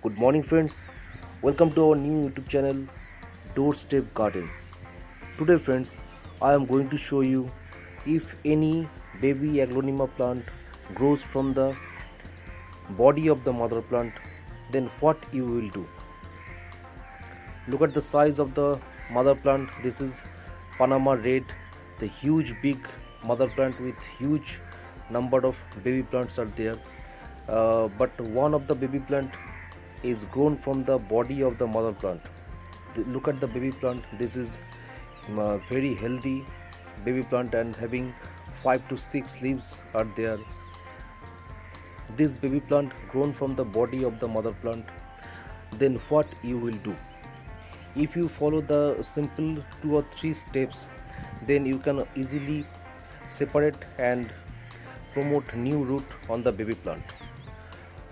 Good morning, friends. Welcome to our new YouTube channel, Doorstep Garden. Today, friends, I am going to show you if any baby Aglaonema plant grows from the body of the mother plant, then what you will do. Look at the size of the mother plant. This is Panama Red, the huge big mother plant with huge number of baby plants are there. But one of the baby plant is grown from the body of the mother plant. Look at the baby plant. This is very healthy baby plant and having 5 to 6 leaves are there. This baby plant grown from the body of the mother plant. Then what you will do? If you follow the simple 2 or 3 steps, then you can easily separate and promote new root on the baby plant.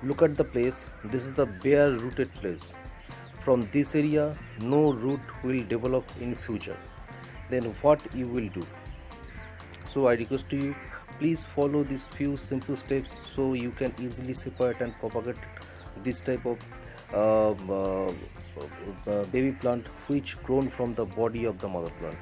Look at the place. This is the bare rooted place. From this area no root will develop in future. Then what you will do? So I request to you, please follow these few simple steps so you can easily separate and propagate this type of baby plant which grown from the body of the mother plant.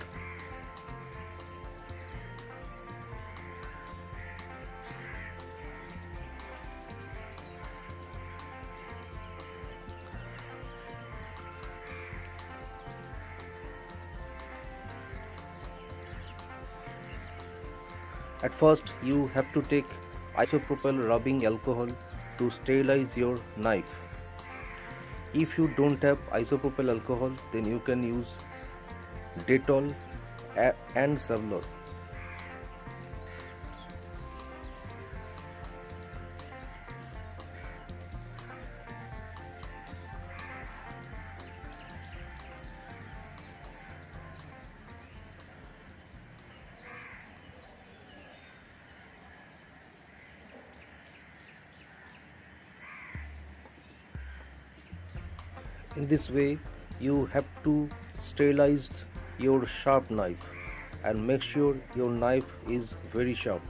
At first you have to take isopropyl rubbing alcohol to sterilize your knife. If you don't have isopropyl alcohol, then you can use Dettol and Savlor. In this way you have to sterilize your sharp knife and make sure your knife is very sharp.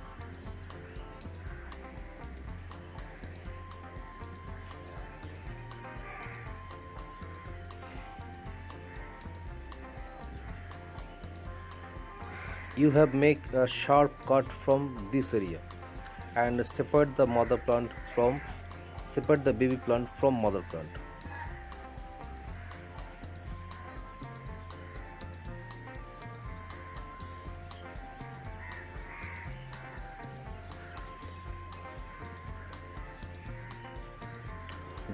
You have make a sharp cut from this area and separate the baby plant from mother plant.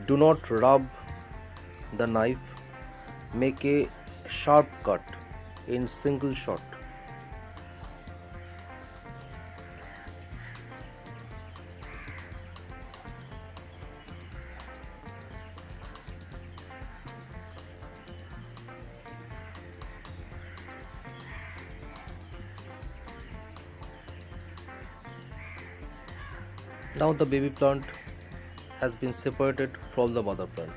Do not rub the knife, make a sharp cut in single shot. Now the baby plant has been separated from the mother plant.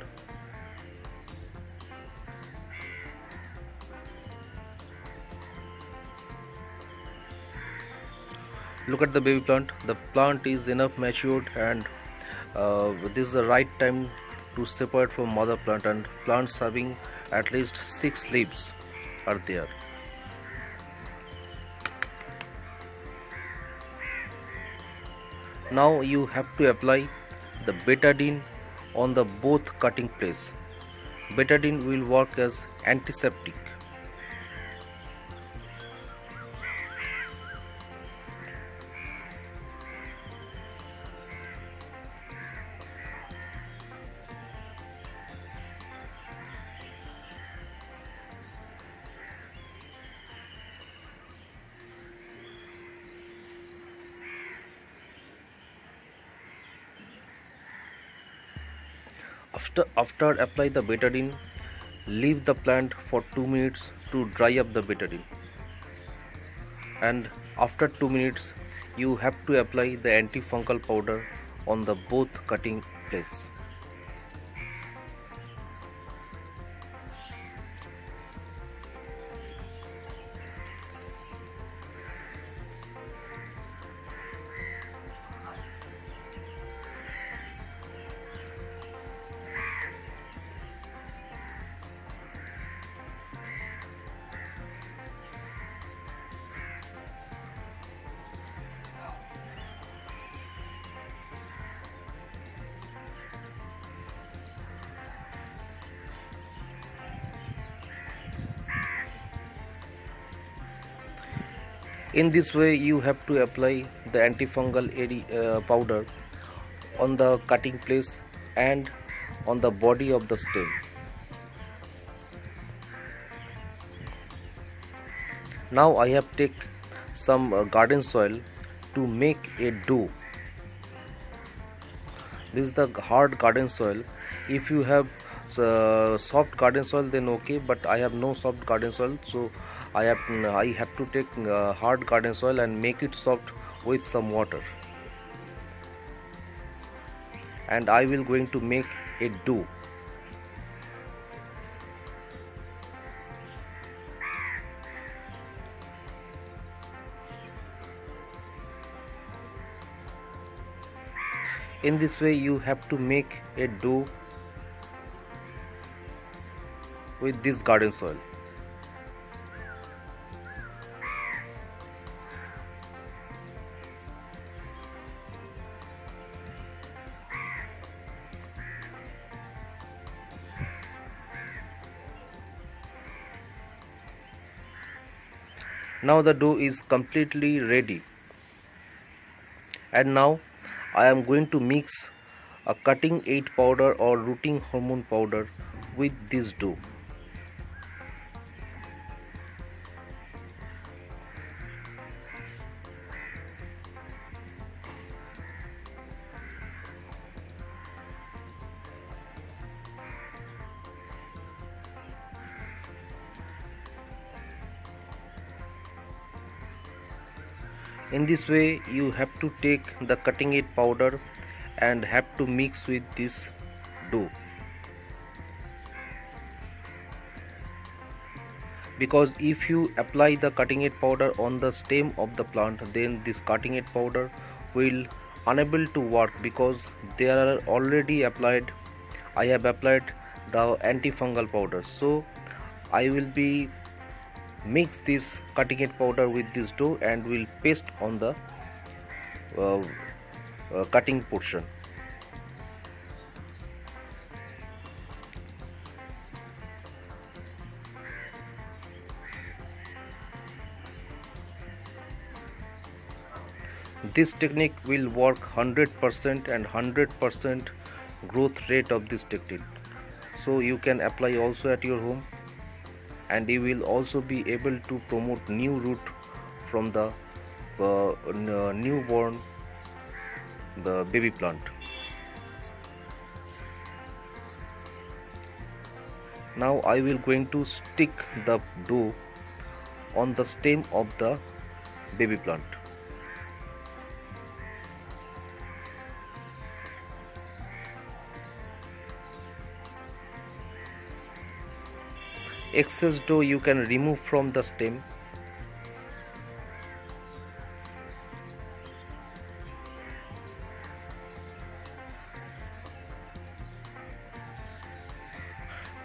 Look at the baby plant. The plant is enough matured and this is the right time to separate from mother plant, and plants having at least 6 leaves are there. Now you have to apply the betadine on the both cutting place. Betadine will work as antiseptic. After apply the betadine, leave the plant for 2 minutes to dry up the betadine, and after 2 minutes you have to apply the antifungal powder on the both cutting place. In this way you have to apply the antifungal powder on the cutting place and on the body of the stem. Now I have take some garden soil to make a dough. This is the hard garden soil. If you have soft garden soil, then okay, but I have no soft garden soil, so I have to take hard garden soil and make it soft with some water, and I will going to make a dough. In this way you have to make a dough with this garden soil. Now the dough is completely ready, and now I am going to mix a cutting aid powder or rooting hormone powder with this dough. In this way you have to take the cutting aid powder and have to mix with this dough, because if you apply the cutting aid powder on the stem of the plant, then this cutting aid powder will unable to work, because they are already applied. I have applied the antifungal powder, so I will be mix this cutting aid powder with this dough and will paste on the cutting portion. This technique will work 100% and 100% growth rate of this technique, so you can apply also at your home, and you will also be able to promote new root from the newborn the baby plant. Now I will going to stick the dough on the stem of the baby plant. Excess dough you can remove from the stem.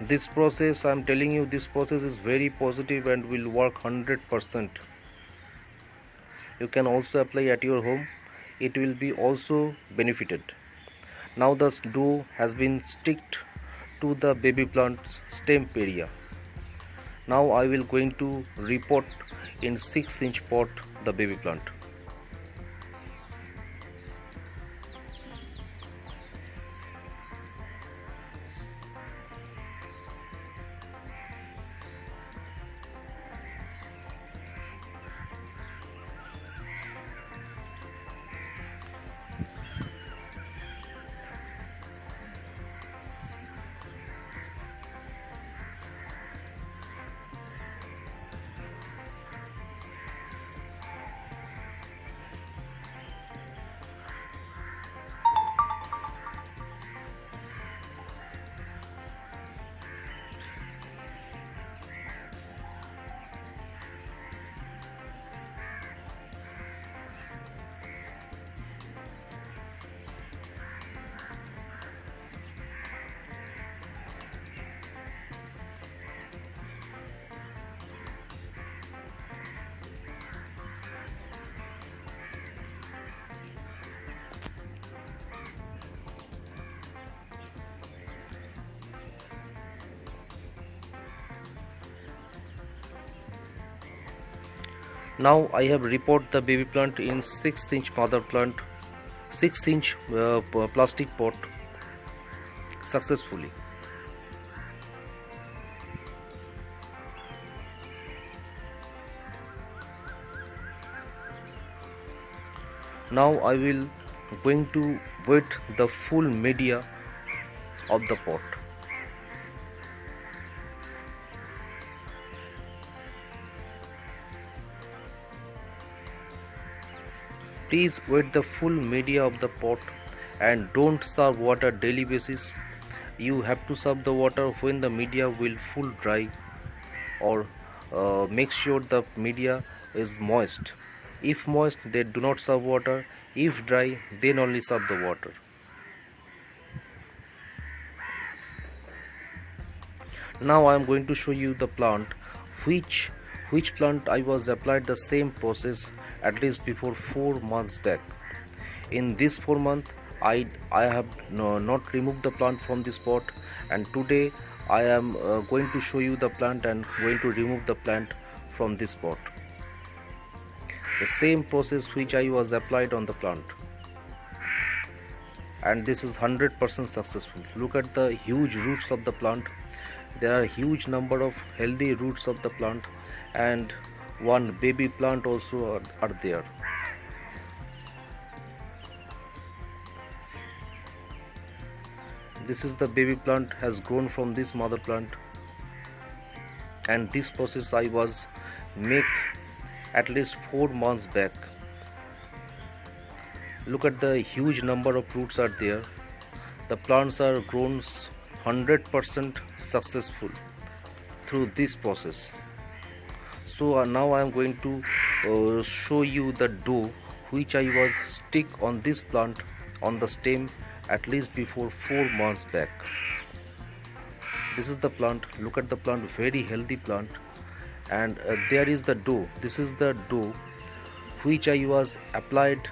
This process, I am telling you, this process is very positive and will work 100%. You can also apply at your home. It will be also benefited. Now the dough has been sticked to the baby plant's stem area. Now I will going to repot in 6-inch pot the baby plant. Now I have repotted the baby plant in 6-inch mother plant, 6-inch plastic pot successfully. Now I will going to wet the full media of the pot. Please wet the full media of the pot and don't serve water daily basis. You have to serve the water when the media will full dry, or make sure the media is moist. If moist, they do not serve water. If dry, then only serve the water. Now I am going to show you the plant which plant I was applied the same process at least before 4 months back. In this 4 month I have not removed the plant from this pot, and today I am going to show you the plant and going to remove the plant from this pot. The same process which I was applied on the plant, and this is 100% successful. Look at the huge roots of the plant. There are huge number of healthy roots of the plant, and one baby plant also are there. This is the baby plant has grown from this mother plant, and this process I was make at least 4 months back. Look at the huge number of roots are there. The plants are grown 100% successful through this process. So now I am going to show you the dough which I was stick on this plant on the stem at least before 4 months back. This is the plant. Look at the plant, very healthy plant, and there is the dough. This is the dough which I was applied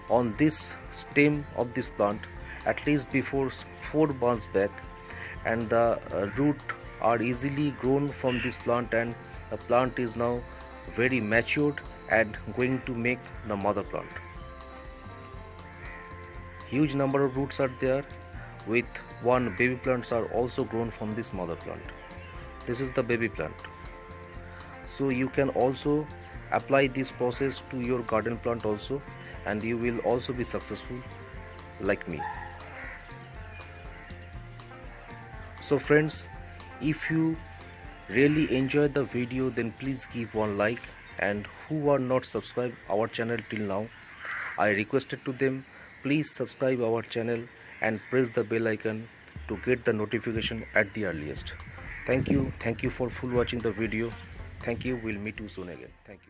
on this stem of this plant at least before 4 months back, and the root are easily grown from this plant, and the plant is now very matured and going to make the mother plant. Huge number of roots are there, with one baby plants are also grown from this mother plant. This is the baby plant. So you can also apply this process to your garden plant also, and you will also be successful like me. So friends, if you really enjoyed the video, then please give one like, and who are not subscribed our channel till now, I requested to them, please subscribe our channel and press the bell icon to get the notification at the earliest. Thank you for full watching the video. Thank you. We'll meet you soon again. Thank you.